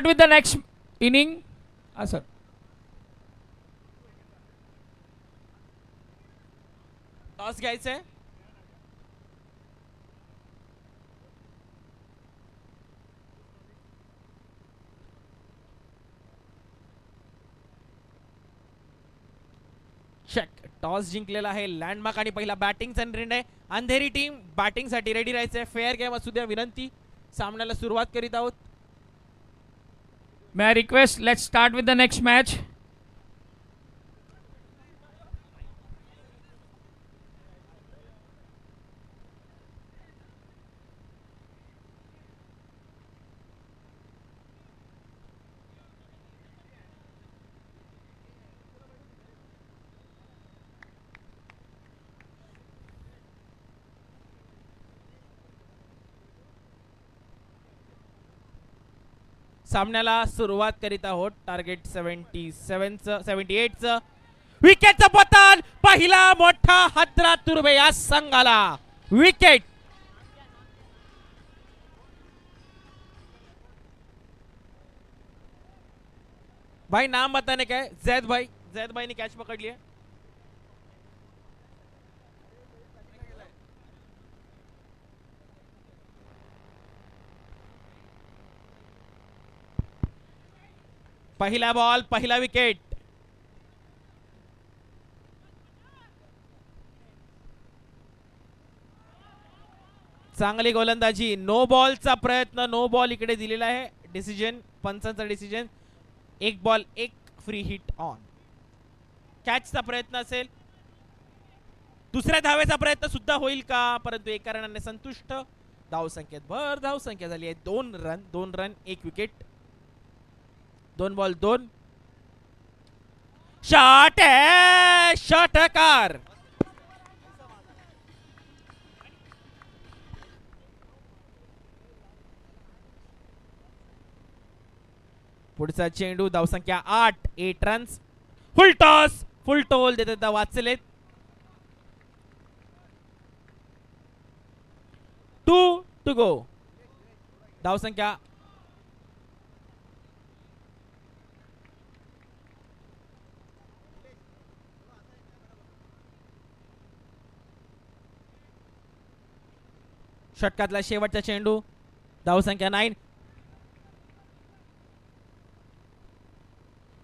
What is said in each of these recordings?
start with the next inning. Sir. Toss घ्यायचंय. Check. Toss जिंकलेला आहे landmark आणि पहिला बॅटिंगचा निर्णय. अंधेरी टीम बॅटिंग साठी रेडी राहायचंय. फेअर गेम असू द्या विनंती. सामन्याला सुरुवात करीत आहोत. May I request, let's start with the next match. सामन्याला सुरुवात करीत आहोत. टार्गेट 78चं. विकेटचं पतन. पहिला मोठा हादरा तुर्बे या संघाला. विकेट. भाई नाम बताने क्या है? जैद भाई. जैद भाई ने कैच पकड़ लिया. पहिला बॉल पहिला विकेट. चांगली गोलंदाजी. नो बॉलचा प्रयत्न. नो बॉल इकडे दिलेला आहे. डिसिजन पंचांचा डिसिजन. एक बॉल एक फ्री हिट ऑन. कॅचचा प्रयत्न असेल. दुसऱ्या धावेचा प्रयत्न सुद्धा होईल का? परंतु एका रनाने संतुष्ट. धावसंख्येत भर. धावसंख्या झाली आहे 2 रन 1 विकेट. 2 बॉल 2. शॉट है. षटकार. पुढचा चेंडू. धावसंख्या 8. 8 runs. Full toss. Full toll देत वाचलेत. 2 टू गो. धावसंख्या षटकातला शेवटचा चेंडू. धावसंख्या 9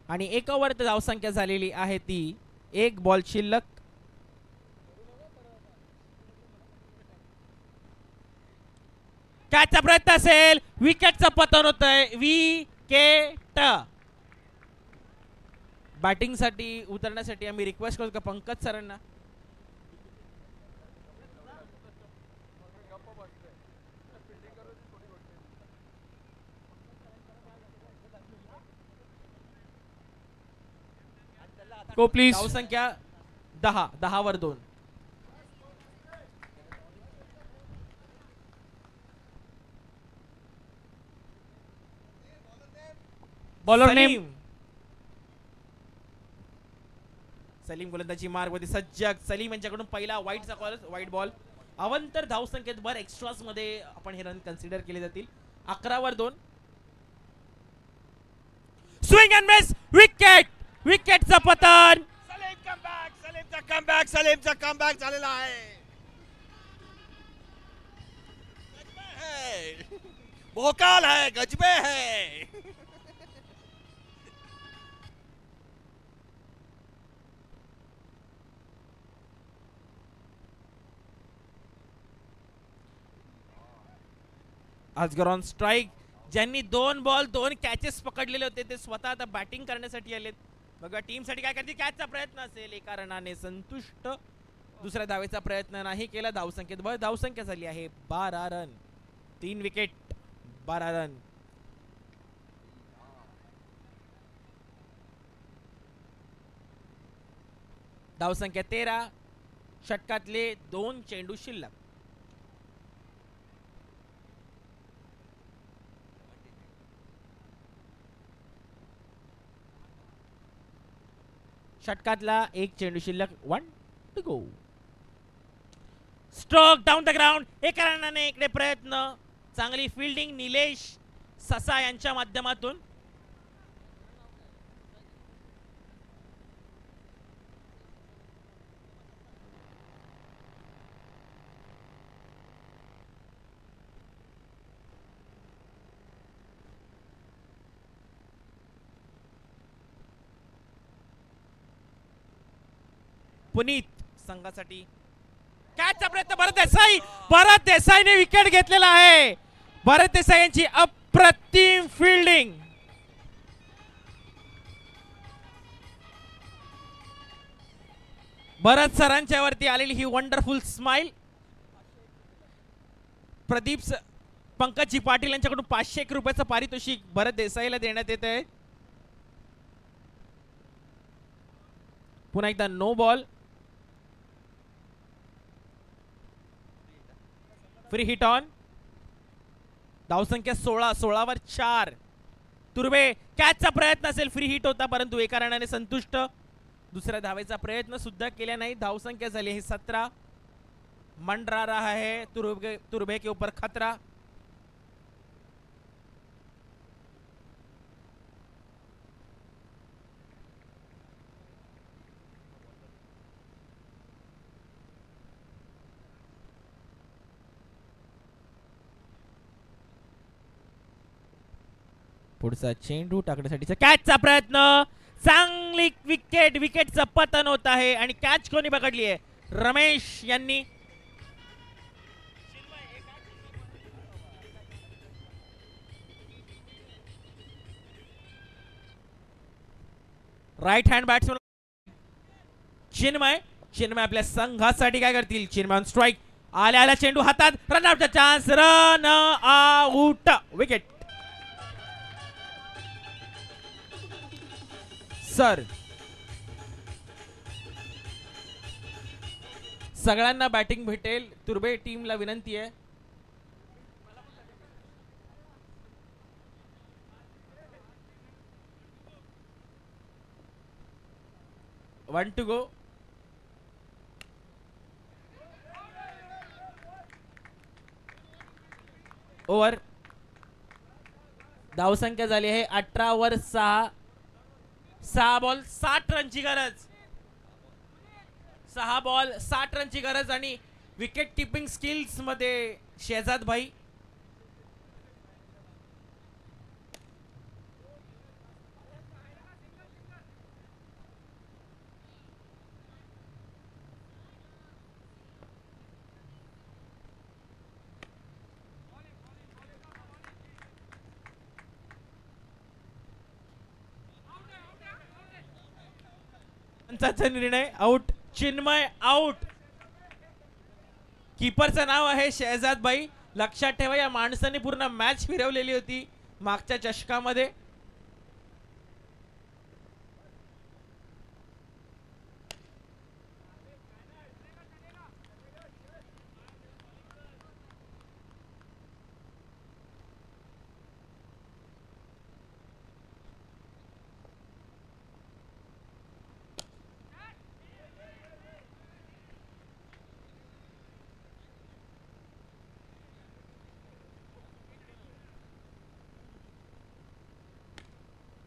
आणि 1 ओव्हर धावसंख्या झालेली आहे ती 1 बॉल शिल्लक. कॅचचा प्रयत्न असेल. विकेटचं पतन होतंय. विकेट. बॅटिंग साठी उतरण्यासाठी आम्ही रिक्वेस्ट करतो का पंकज सरांना. Go please. धावसंख्या 10. 10 वर 2. Bowler name. सलीम गोलंदाजी मार्ग मध्ये सज्जक. सलीम यांच्याकडून पहिला वाईटचा कॉल. Wide ball. अवंतर धावसंख्येत भर. एक्स्ट्रास मध्ये आपण हे रन कन्सिडर केले जातील. 11 वर 2. Swing and miss. विकेट. विकेटचं पतन. सलीमचा कमबॅक झालेला आहे. भोकाल है. गजबे है. अजगर ऑन स्ट्राइक. ज्यांनी 2 बॉल 2 कॅचेस पकडलेले होते ते स्वतः आता बॅटिंग करण्यासाठी आलेत. बघा टीम साठी काय करते. कॅचचा प्रयत्न असेल. एका रनाने संतुष्ट. दुसऱ्या धावेचा प्रयत्न नाही केला. धावसंख्येत भर. धावसंख्या झाली आहे 12 रन. 3 wicket 12 run. धावसंख्या 13. षटकातले 2 चेंडू शिल्लक. षटकातला 1 चेंडू शिल्लक. 1 to go. Stroke down the ground. एका रनाने इकडे प्रयत्न. चांगली फिल्डिंग निलेश ससा यांच्या माध्यमातून. पुनीत संघासाठी. कॅचचा प्रयत्न भरत देसाईने विकेट घेतलेला आहे. भरत देसाई यांची अप्रतिम फिल्डिंग. भरत सरांच्या वरती आलेली ही वंडरफुल स्माइल. पंकजी पाटील यांच्याकडून 501 रुपयाचं पारितोषिक भरत देसाईला देण्यात येत आहे. पुन्हा एकदा no ball. Free hit on. धावसंख्या 16 वर 4. तुर्बे कॅचचा प्रयत्न असेल, फ्री हिट होता परंतु एका रनाने संतुष्ट. दुसऱ्या धावेचा प्रयत्न सुद्धा केला नाही. धावसंख्या झाली ही 17. मंडरा रहा है तुर्बे के ऊपर खतरा. पुढचा चेंडू टाकण्यासाठीचा कॅचचा प्रयत्न. चांगली विकेटचं पतन होत आहे आणि कॅच कोणी पकडली आहे? रमेश यांनी. राईट हँड बॅट्समन चिन्मय आपल्या संघासाठी काय करतील? Chinmay on strike. आल्या चेंडू हातात. रन आउटचा chance. Run out. Wicket. Sir सगळ्यांना बॅटिंग भेटेल. तुर्बे टीमला विनंती आहे. One two go. ओव्हर. धावसंख्या झाली आहे 18 वर 6. 6 बॉल 60 रनची गरज. 6 बॉल 60 रनची गरज आणि विकेट कीपिंग स्किल्स मध्ये शेहजाद भाई. निर्णय. आउट. चिन्मय आउट. कीपरचं नाव आहे शेहजाद भाई. लक्षात ठेवा, या माणसाने पूर्ण मॅच फिरवलेली होती मागच्या चषकामध्ये.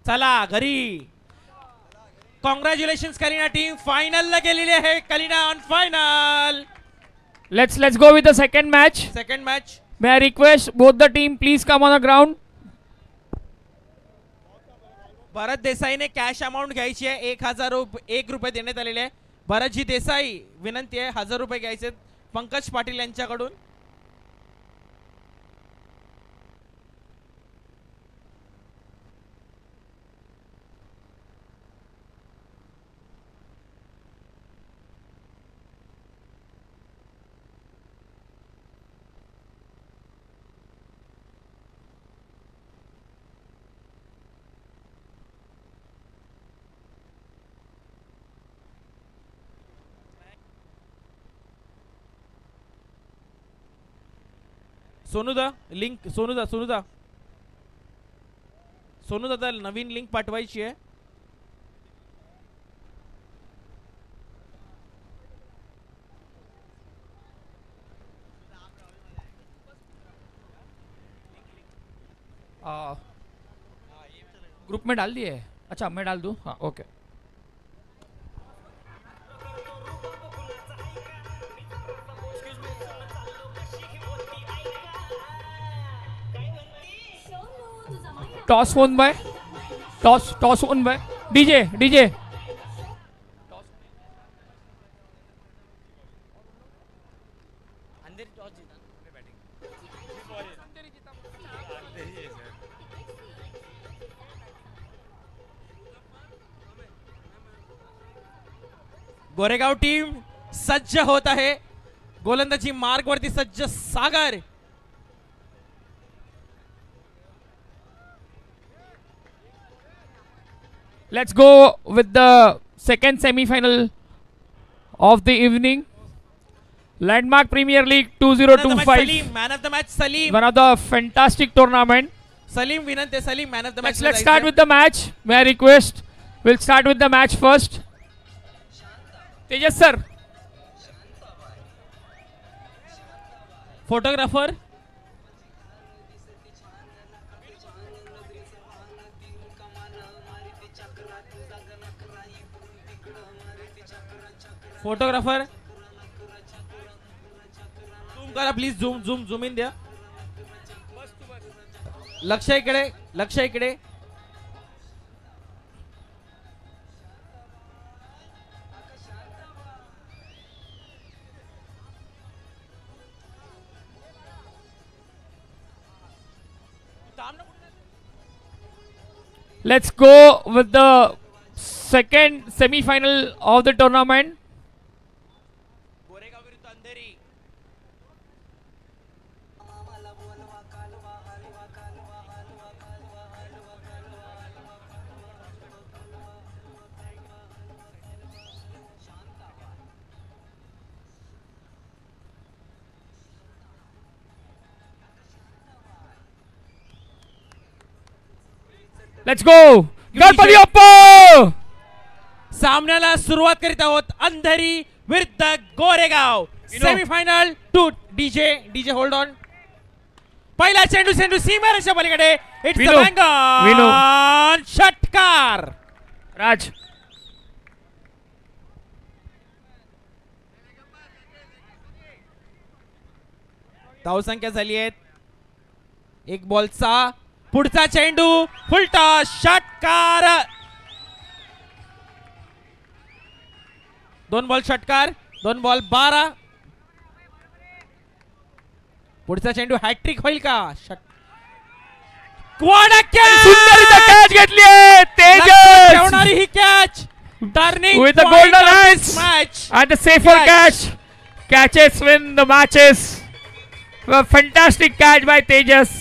चला घरी. Congratulations Kalina team. फायनल ला गेलेली आहे. Kalina on final. Let's go with the second match. Second match. May I request both the team please come on the ground. Bharat देसाईने कॅश अमाऊंट घ्यायची आहे. 1 रुपये देण्यात आलेले आहे. भरतजी देसाई विनंती आहे 1000 रुपये घ्यायचे पंकज पाटील यांच्याकडून. सोनूदा लिंक. सोनूदा नवीन लिंक पाठवायची आहे. ग्रुप में डाल दिए. अच्छा मैं डाल दूं. हाँ okay. Toss one by DJ. Goregaon team सज्ज होत आहे. गोलंदाजी मार्ग वरती सज्ज सागर. Let's go with the second semi-final of the evening. Landmark Premier League 2025. Salim man of the match. Salim One of the fantastic tournament. Salim विनंती. Salim man of the match. Let's start with the match. May I request? We'll start with the match first. Tejas sir. Photographer. Photographer झूम करा please. झूम इन द्या. लक्ष इकडे. लक्ष इकडे. Let's go with the second semi-final of the tournament. Goregaon विरुद्ध अंधेरी. Let's go. Ganpati अप्पा. सामन्याला सुरुवात करीत आहोत. अंधेरी विरुद्ध गोरेगाव. विनो. Semifinal two. DJ hold on. पहिला चेंडू सीमारेषा पलीकडे. It's the विनो. विनो. बँगन षटकार. Raj. धावसंख्या झाली आहेत 1 बॉलचा. पुढचा चेंडू फुलटा षटकार. 2 बॉल षटकार. 2 बॉल 12. पुढचा चेंडू हॅट्रिक होईल का? सुंदर कॅच घेतली आहे तेजस. ठेवणारी ही catch. Turning With the golden hands match. and the safer catch. Catches win the matches. A fantastic catch by Tejas.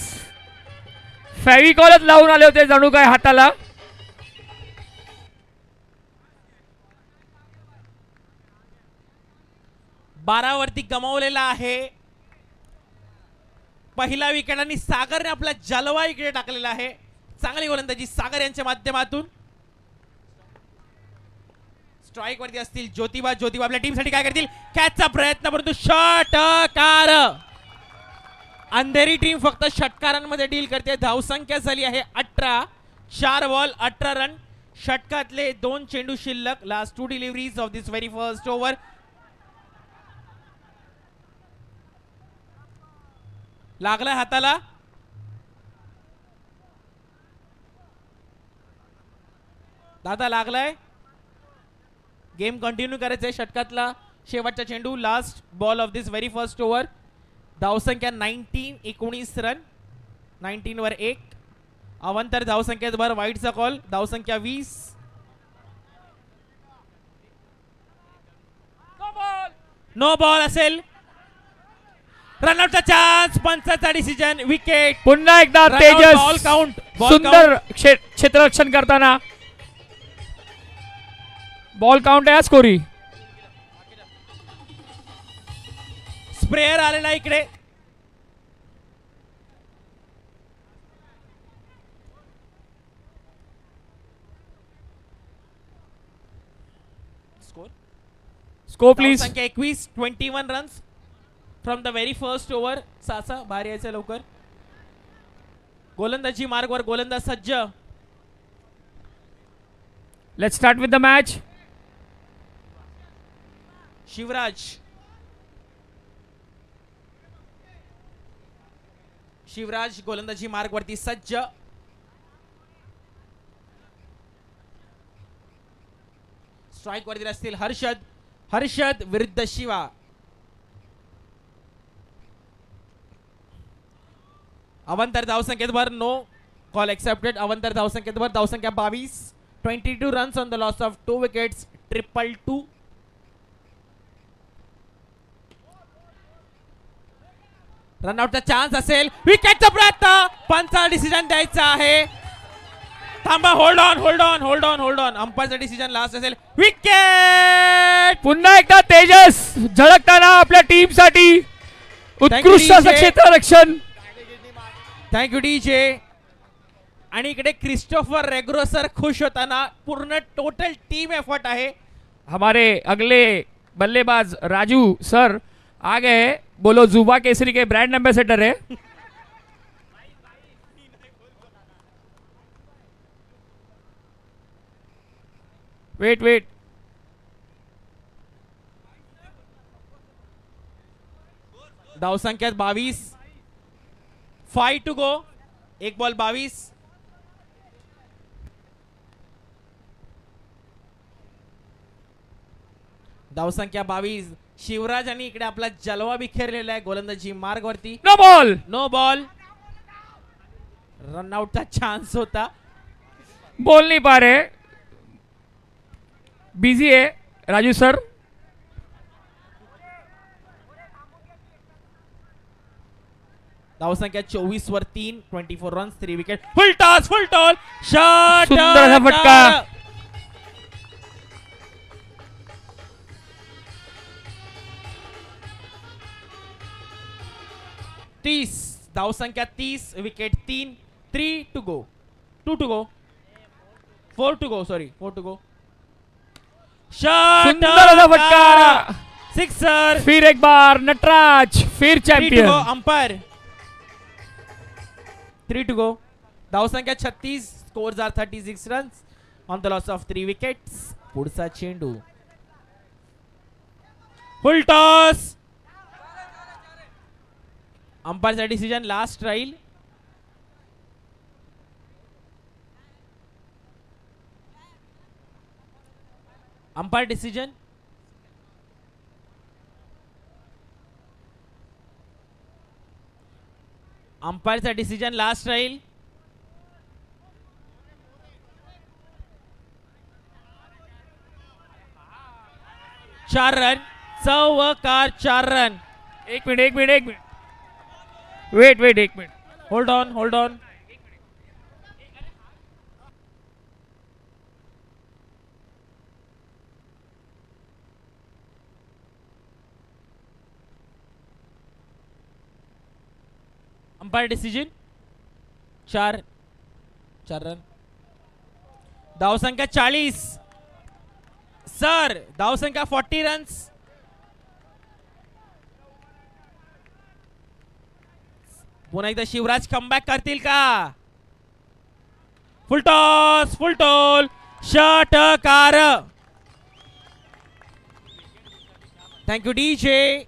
फेविकॉलच लावून आले होते जणू काय हाताला. बारावरती गमावलेला आहे. पहिला विकेट आणि सागरने आपला जलवा इकडे टाकलेला आहे. चांगली गोलंदाजी सागर यांच्या माध्यमातून. स्ट्राईक वरती असतील ज्योतिबा. आपल्या टीम साठी काय करतील? कॅचचा प्रयत्न परंतु षटकार. अंधेरी टीम फक्त षटकारांमध्ये डील करते. धावसंख्या झाली आहे 18. 4 बॉल 18 रन. षटकातले 2 चेंडू शिल्लक. Last 2 deliveries of this very first over. लागलाय हाताला. दादा लागलाय. गेम कंटिन्यू करायचंय. षटकातला शेवटचा चेंडू. Last ball of this very first over. धावसंख्या 19 रन. 19 वर 1. अवंतर धावसंख्येत भर. वाईटचा कॉल. धावसंख्या 20. नो बॉल असेल. रनआउटचा चान्स. पंचाचा डिसिजन. विकेट. पुन्हा एकदा बॉल तेजस काउंट. सुंदर क्षेत्ररक्षण करताना. बॉल काउंट आहे स्कोरी. स्प्रेयर आलेला इकडे. Score please. संख्या 21. 21 runs from the very first over. सासा बाहेर यायचं लवकर. गोलंदाजी मार्गवर. गोलंदाज सज्ज. Let's start with the match. Shivraj गोलंदाजी मार्ग वरती सज्ज. स्ट्राईक वरती असतील हर्षद विरुद्ध शिवा. अवंतर धावसंख्येत भर. No call accepted. अवंतर धावसंख्येत भर. धावसंख्या 22. 22 runs on the loss of 2 wickets. 2-2. रनआउटचा चान्स असेल. विकेटचा प्रयत्न. पंचाला डिसिजन द्यायचा आहे. थांबा. Hold on. अंपायरचा डिसिजन लास्ट असेल. विकेट. पुन्हा एकदा तेजस झळकताना आपल्या टीम साठी उत्कृष्ट असं DJ. क्षेत्ररक्षण. Thank you DJ. आणि इकडे क्रिस्टोफर रेग्रो सर खुश होताना पूर्ण टोटल टीम एफर्ट आहे. हमारे अगले बल्लेबाज राजू सर आ गए. बोलो जुबा केसरी के ब्रांड एम्बेसडर है. वेट धावसंख्यात 22. 5 टू गो. एक बॉल 22. धावसंख्या 22. शिवराज आणि इकडे आपला जलवा बिखेरलेला आहे गोलंदाजी मार्ग वरती. No ball. रनआउटचा चान्स होता. बोल नहीं पा रहे. बिजी है राजू सर. धावसंख्या 24 वर 3. 24 runs 3 wicket. Full toss. Shot. सुंदर असा फटका. धावसंख्या 30. Wicket 3. 3 to go. 2 to go. 4 to go. Sorry 4 to go. Shot. सुंदर असा फटका. सिक्सर. फिर एक बार नटराज. फिर चैंपियन. अंपायर. 3 to go. धावसंख्या 36. Scores are 36 runs on the loss of 3 wickets. पुढचा चेंडू. Full toss. अंपायरचा डिसिजन लास्ट राहील. Umpire decision. अंपायरचा डिसिजन लास्ट राहील. चार रन. चौकार 4 रन. एक मिनट वेट एक minute. Hold on. Umpire decision. 4 run. धावसंख्या 40. सर धावसंख्या 40 रन्स. पुन्हा एकदा शिवराज कमबॅक करतील का. Full toss. षटकार. Thank you DJ.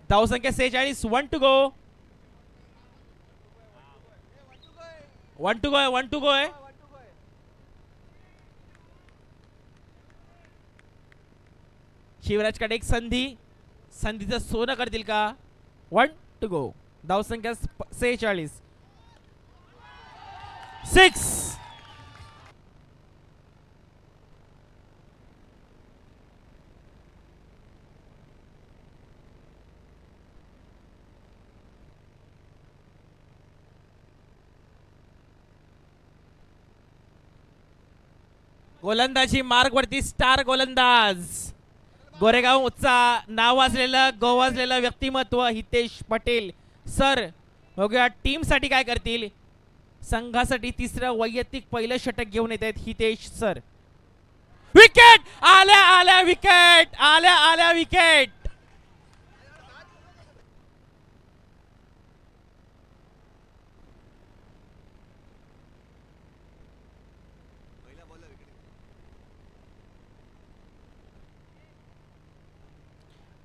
धावसंख्या 46. 1 टू गो. 1 टू गो आहे. शिवराजकडे एक संधीचं सोनं करतील का. 1 टू गो. धावसंख्या 46. 6. गोलंदाजी मार्ग वरती स्टार गोलंदाज. गोरेगावचा नाव गाजलेलं व्यक्तिमत्व हितेश पटेल सर बघूया टीम साठी काय करतील. संघासाठी तिसरं वैयक्तिक पहिलं षटक घेऊन येत आहेत हितेश सर. विकेट. आल्या विकेट.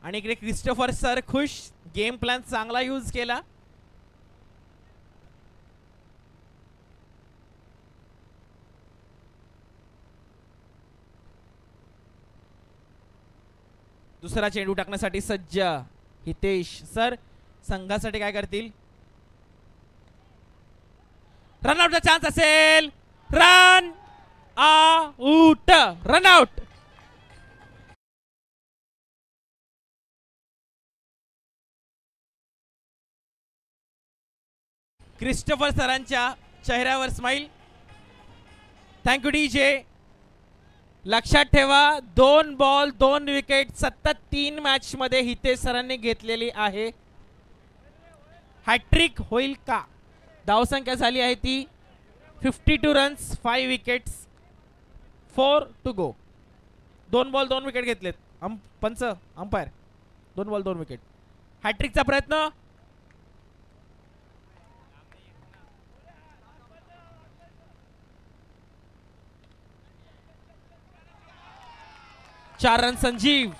आणि इकडे क्रिस्टोफर सर खुश. गेम प्लॅन चांगला यूज केला. दुसरा चेंडू टाकण्यासाठी सज्ज हितेश सर. संघासाठी काय करतील. रनआउटचा चान्स असेल. Run out. रनआउट. क्रिस्टोफर सरांच्या चेहऱ्यावर स्माइल. Thank you DJ. लक्षात ठेवा 2 बॉल 2 विकेट सतत 3 मॅच मध्ये हितेश सरांनी घेतलेली आहे. हॅट्रिक होईल का? धावसंख्या झाली आहे ती 52 runs 5 wickets 4 to go. 2 ball 2 wicket घेतलेत. पंच अंपायर 2 बॉल 2 विकेट. हॅट्रिकचा प्रयत्न. चार रन संजीव.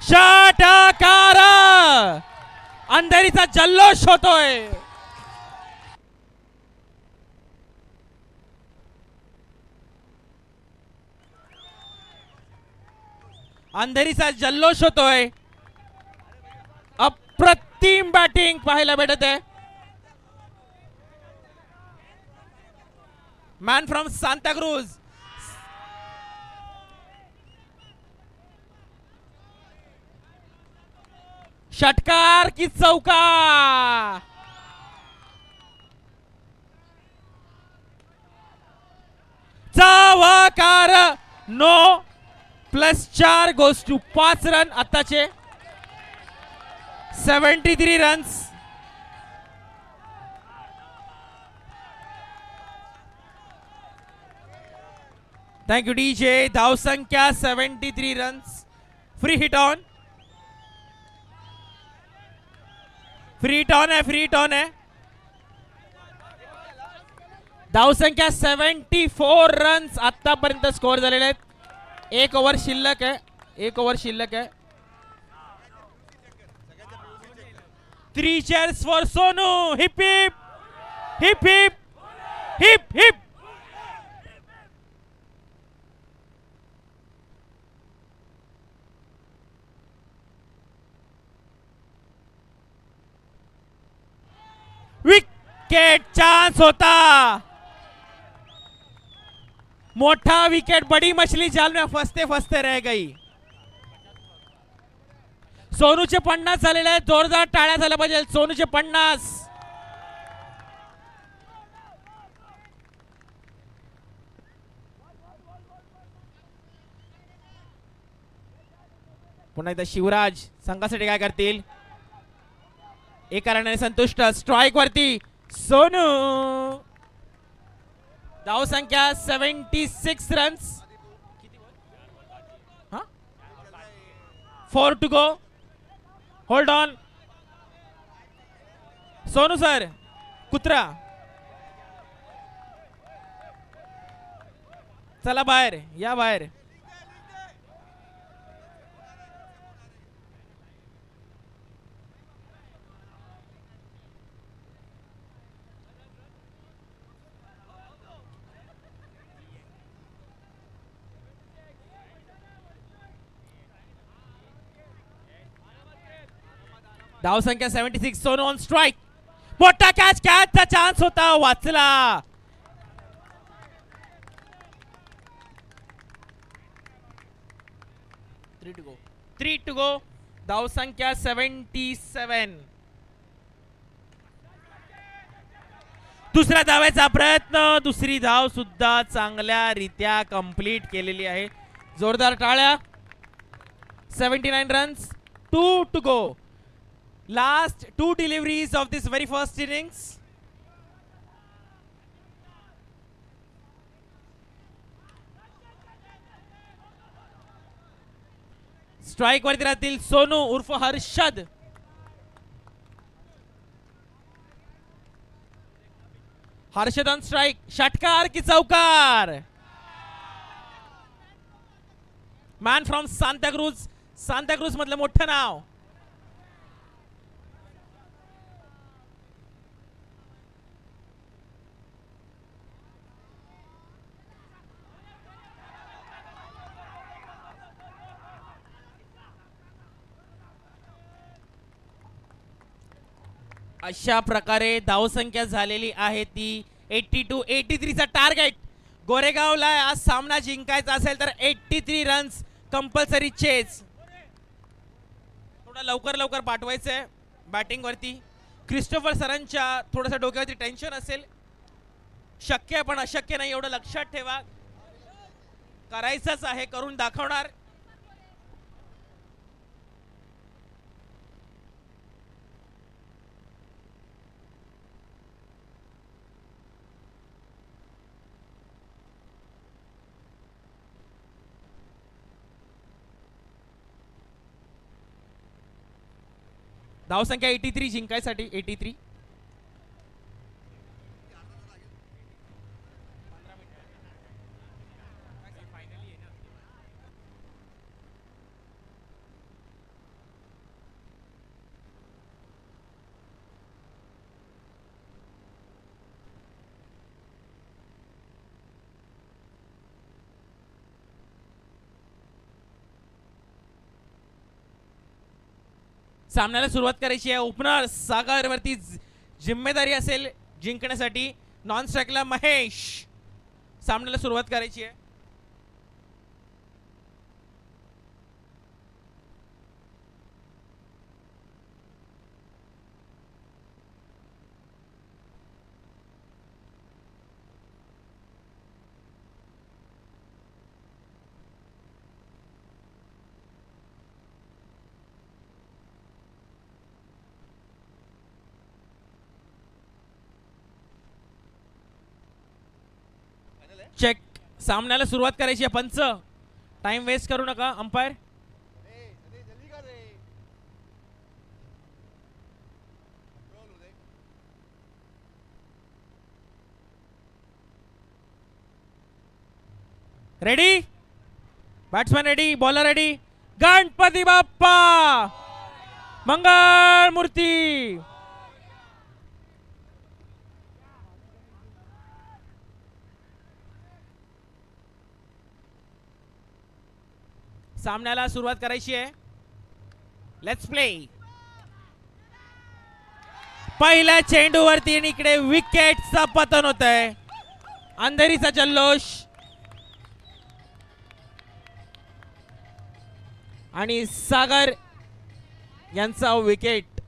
षटकार. अंधेरीचा जल्लोष होतोय. अंधेरीचा जल्लोष होतोय. अप्रतिम बॅटिंग पाहायला भेटत आहे. Man from Santacruz. षटकार की चौका. चौकार. 9 + 4 गोस टू 5 रन. आताचे 73 रन्स. Thank you DJ. धावसंख्या 73 runs. Free hit on. Free hit on है. धावसंख्या 74 रन्स आतापर्यंत स्कोर झालेले आहेत. 1 ओव्हर शिल्लक आहे. 1 ओव्हर शिल्लक आहे. 3 cheers for Sonu. Hip hip hip hip hip hip. Wicket chance होता. मोटा विकेट. बड़ी मछली जाल में फंसते फंसते रह गई. सोनूचे 50 झालेले आहेत. जोरदार टाळ्या झाल्या पाहिजे. सोनूचे 50. पुन्हा एकदा शिवराज संघासाठी काय करतील. एका रनाने संतुष्ट. स्ट्राइक वरती सोनू. धावसंख्या 76 runs. 4 to go. Hold on. Sonu sir. कुत्रा चला बाहेर या. बाहेर. धावसंख्या 76. Sonu on strike. मोठा कॅच. कॅचचा चान्स होता. वाचला. Three to go. धावसंख्या 77. दुसऱ्या धावेचा प्रयत्न. दुसरी धाव सुद्धा चांगल्या रीत्या कंप्लीट केलेली आहे. जोरदार टाळ्या. 79 runs. 2 to go. Last 2 deliveries of this very first innings. Strike वरती राहतील सोनू उर्फ हर्षद. Harshad on strike. षटकार की चौकार. Man from Santacruz. सांताक्रूज मधलं मोठं नाव. अशा प्रकारे धावसंख्या झालेली आहे ती 82. 83चा टार्गेट. गोरेगावला आज सामना जिंकायचा असेल तर 83 रन्स कंपल्सरी चेस. थोडा लवकर पाठवायचंय बॅटिंग वरती. क्रिस्टोफर सरांच्या थोडंसं डोक्यावरती टेन्शन असेल. शक्य पण अशक्य नाही एवढं लक्षात ठेवा. करायचंच आहे, करून दाखवणार. धावसंख्या 83 जिंकायसाठी. 83. सामन्याला सुरुवात करायची आहे. ओपनर सागर वरती जिम्मेदारी असेल जिंकण्यासाठी. नॉन स्ट्राइकला महेश. सामन्याला सुरुवात करायची आहे. चेक. सामन्याला सुरुवात करायची आहे. पंच टाइम वेस्ट करू नका. Umpire. Ready. Batsman ready. Bowler ready. Ganpati Bappa मंगळ मूर्ती. सामन्याला सुरुवात करायची आहे. Let's play. पहिल्या चेंडूवरती इकडे विकेटचं पतन होत आहे. अंधेरीचा जल्लोष. आणि सागर यांचा विकेट.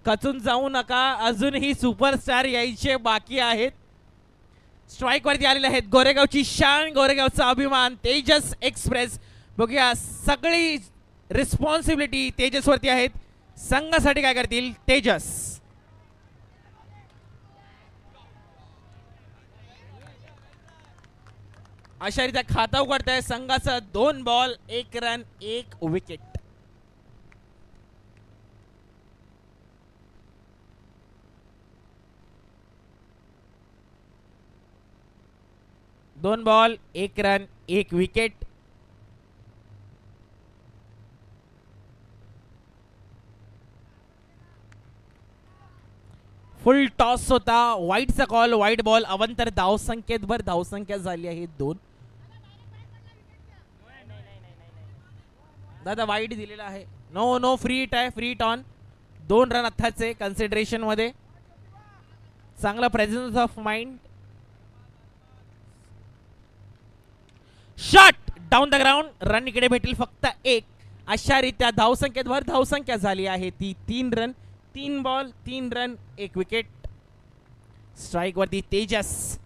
कचून जाऊ नका, अजूनही सुपरस्टार यायचे बाकी आहेत. स्ट्राइक वरती आलेले आहेत. गोरेगावची शान, गोरेगावचा अभिमान तेजस एक्सप्रेस. बघूया सगळी रिस्पॉन्सिबिलिटी तेजस वरती आहेत. संघासाठी काय करतील तेजस. अशा रीत्या खाता उघडत आहे संघाचा. 2 बॉल 1 रन 1 विकेट. दोन ball 1 run 1 wicket. Full toss होता. वाईटचा कॉल. Wide ball. अवंतर धावसंख्येत भर. धावसंख्या झाली आहे 2. दादा वाईट दिलेला आहे. नो फ्री हिट आहे. Free hit on. 2 रन आत्ताचे कन्सिडरेशन मध्ये. चांगला presence of mind. Shot down the ground. Run इकडे भेटेल फक्त 1. अशा रीत्या धावसंख्येत भर. धावसंख्या झाली आहे ती 3 run. 3 ball 3 run 1 wicket. Strike वरती Tejas.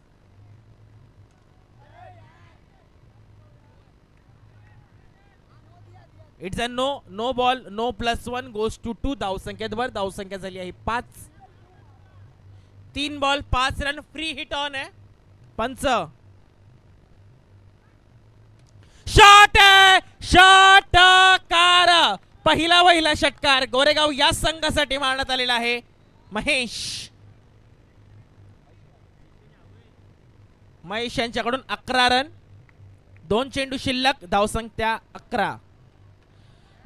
It's a no ball. No +1 goes to 2. धावसंख्येत भर. धावसंख्या झाली आहे 5. 3 बॉल 5 रन. फ्री हिट ऑन आहे. पंच. शॉट आहे. षटकार. पहिला षटकार गोरेगाव या संघासाठी मारण्यात आलेला आहे. महेश. महेश यांच्याकडून 11 रन, 2 चेंडू शिल्लक, धावसंख्या 11.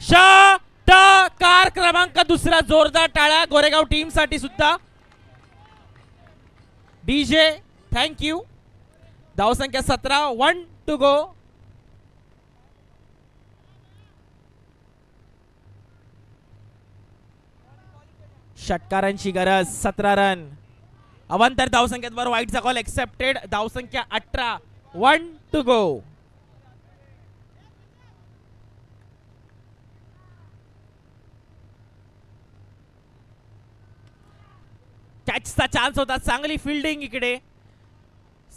षटकार क्रमांक दुसरा, जोरदार टाळ्या गोरेगाव टीम साठी सुद्धा. DJ thank you. धावसंख्या 17, 1 to go. षटकारांची गरज, 17 रन. अवांतर धावसंख्येत वर वाईटचा कॉल एक्सेप्टेड. धावसंख्या 18, 1 to go. कॅचचा चान्स होता, चांगली फिल्डिंग इकडे,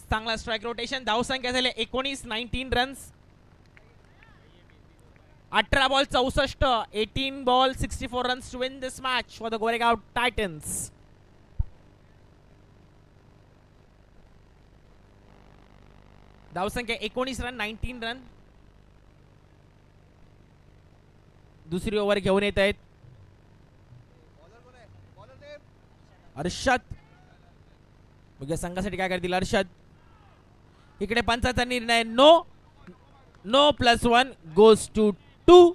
चांगला स्ट्राइक रोटेशन. धावसंख्या झाली 19, 19 runs. 18 ball 64, 18 ball 64 runs to win this match for the Goregaon Titans. धावसंख्या 19 रन, 19 रन. दुसरी ओव्हर घेऊन येत आहेत अर्षद. बघूया संघासाठी काय करतील अर्षद. इकडे पंचाचा निर्णय, नो. No +1 goes to 2.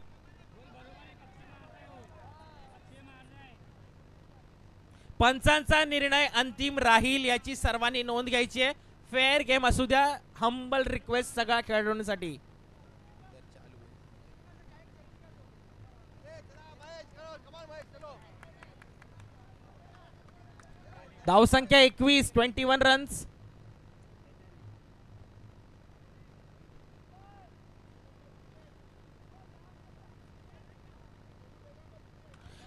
पंचांचा निर्णय अंतिम राहील याची सर्वांनी नोंद घ्यायची आहे. फेअर गेम असू द्या, हंबल रिक्वेस्ट सगळ्या खेळाडूंसाठी. धावसंख्या 21, 21 रन्स.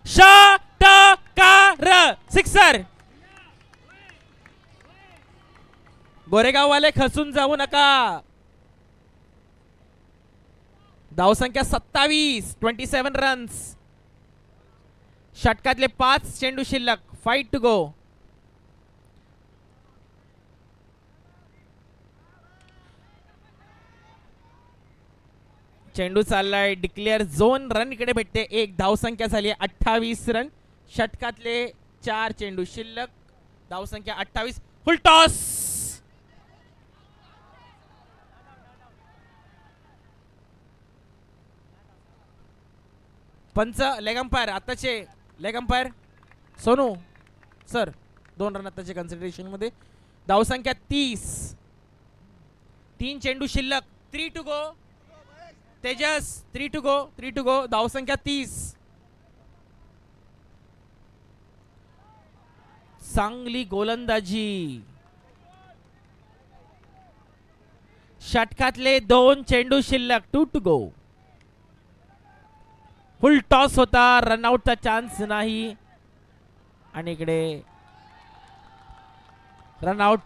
षटकार, सिक्सर. गोरेगाव वाले खसून जाऊ नका. धावसंख्या 27, 27 रन्स. षटकातले 5 चेंडू शिल्लक, 5 to go. चेंडू चाललाय डिक्लेअर झोन. रन इकडे भेटते 1. धावसंख्या झाली 28 रन. षटकातले 4 चेंडू शिल्लक, धावसंख्या 28. Full toss. पंच लेग अंपायर, आताचे leg umpire Sonu sir. 2 run आताचे कन्सिडरेशन मध्ये. धावसंख्या 30, 3 चेंडू शिल्लक, 3 to go. Tejas 3 to go, 3 to go. धावसंख्या 30. चांगली गोलंदाजी. षटकातले 2 चेंडू शिल्लक, 2 to go. फुल टॉस होता, रनआउटचा चान्स नाही आणि इकडे रनआउट.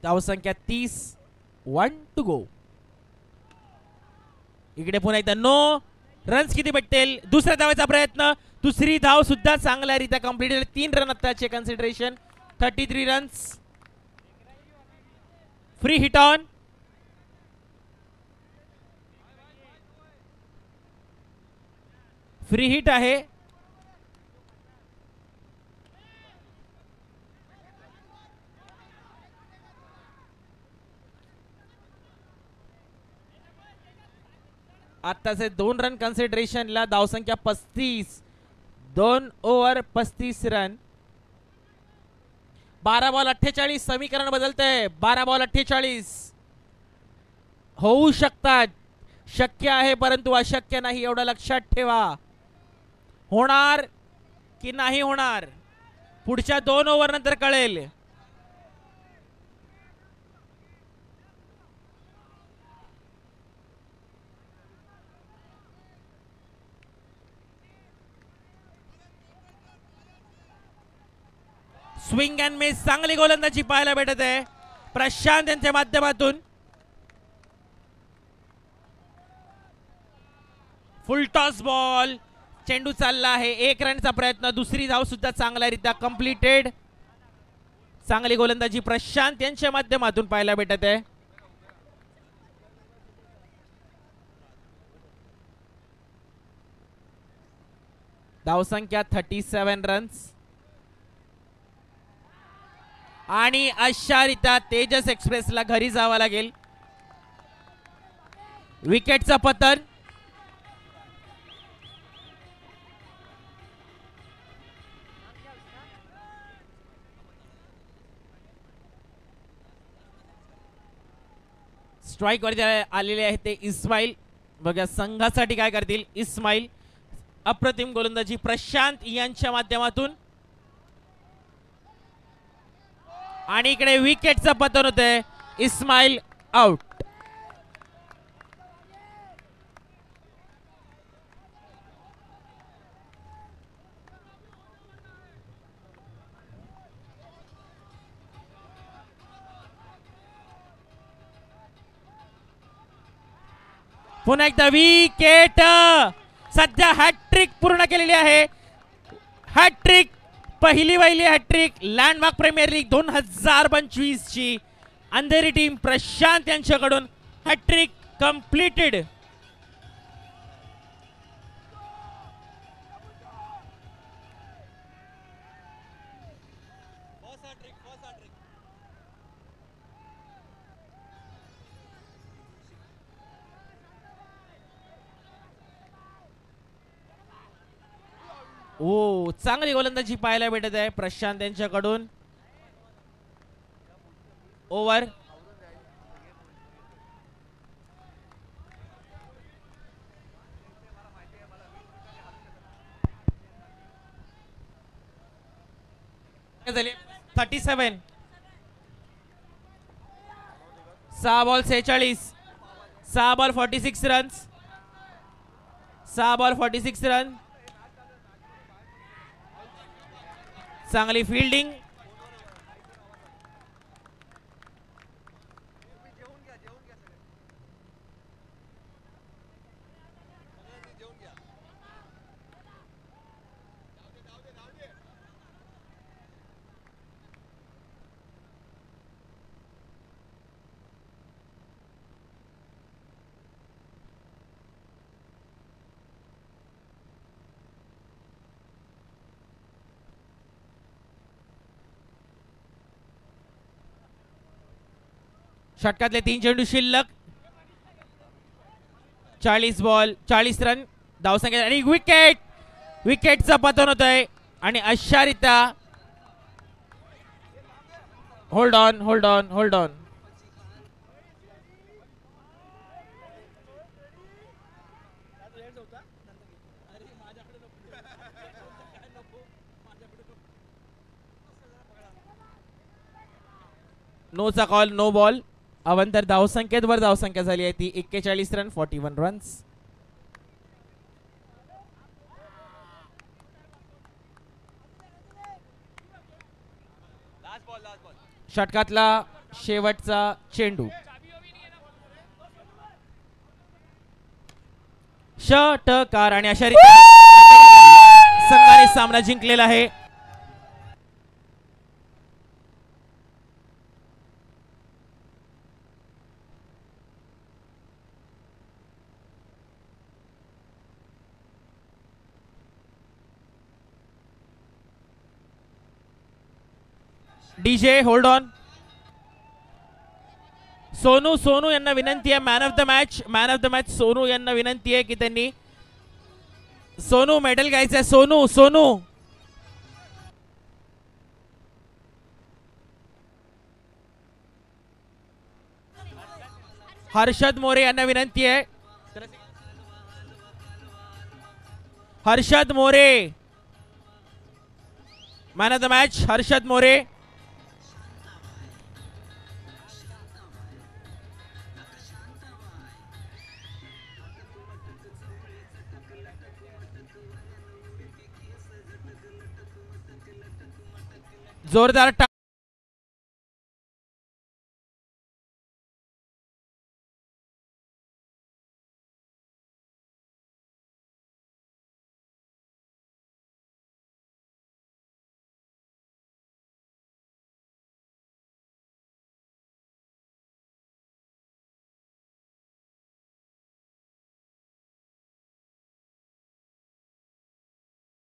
धावसंख्या 30, 1 to go. इकडे पुन्हा एकदा नो. रन्स किती भेटतील? दुसऱ्या धावाचा प्रयत्न, दुसरी धाव सुद्धा चांगल्यारीत्या कंप्लीट झाली. 3 रन आताचे consideration, 33 runs. Free hit on. Free hit आहे. आताचे 2 रन कन्सिडरेशनला, धावसंख्या 35. 2 ओव्हर 35 रन. 12 बॉल 48. समीकरण बदलतंय. 12 बॉल 48 होऊ शकतात. शक्य आहे परंतु अशक्य नाही, एवढं लक्षात ठेवा. होणार की नाही होणार पुढच्या 2 ओव्हर नंतर कळेल. स्विंग अँड मिस, चांगली गोलंदाजी पाहायला भेटत आहे प्रशांत यांच्या माध्यमातून. फुल टॉस बॉल, चेंडू चालला आहे. 1 रनचा प्रयत्न, दुसरी धाव सुद्धा चांगल्यारीत्या कंप्लीटेड. चांगली गोलंदाजी प्रशांत यांच्या माध्यमातून पाहायला भेटत आहे. धावसंख्या 37 रन्स. आणि अशारित्या तेजस एक्सप्रेसला घरी जावं लागेल. विकेटचं पतन. स्ट्राइक वरती आलेले आहे ते इस्माईल. बघा संघासाठी काय करतील इस्माईल. अप्रतिम गोलंदाजी प्रशांत यांच्या माध्यमातून. आणि इकडे विकेटचं पतन होतंय. इस्माईल आउट. पुन्हा एकदा विकेट. सध्या हॅट्रिक पूर्ण केलेली आहे. हॅट्रिक, पहिली हॅट्रिक लँडमार्क प्रीमियर लीग 2025 ची अंधेरी टीम प्रशांत यांच्याकडून हॅट्रिक कंप्लीटेड. ओ चांगली गोलंदाजी पाहायला भेटत आहे प्रशांत यांच्याकडून. ओव्हर. झाले 37. 6 ball 46. 6 ball 46 runs. 6 ball 46 run. चांगली फिल्डिंग. षटकातले 3 चेंडू शिल्लक. 40 बॉल 40 रन धावसंख्या. आणि विकेट. विकेटचं पतन होत आहे. आणि अशारित्या hold on hold on hold on. नोचा कॉल, नो बॉल. अवंतर धावसंख्येवर धावसंख्या झाली आहे ती 41 रन 41 रन्स. षटकातला शेवटचा चेंडू. षटकार. आणि अशा रीतीने संघाने सामना जिंकलेला आहे. DJ hold on. सोनू यांना विनंती आहे. Man of the match Sonu यांना विनंती आहे की त्यांनी सोनू मेडल घ्यायचं आहे. सोनू हर्षद मोरे यांना विनंती आहे. Harshad More man of the match. Harshad More. जोरदार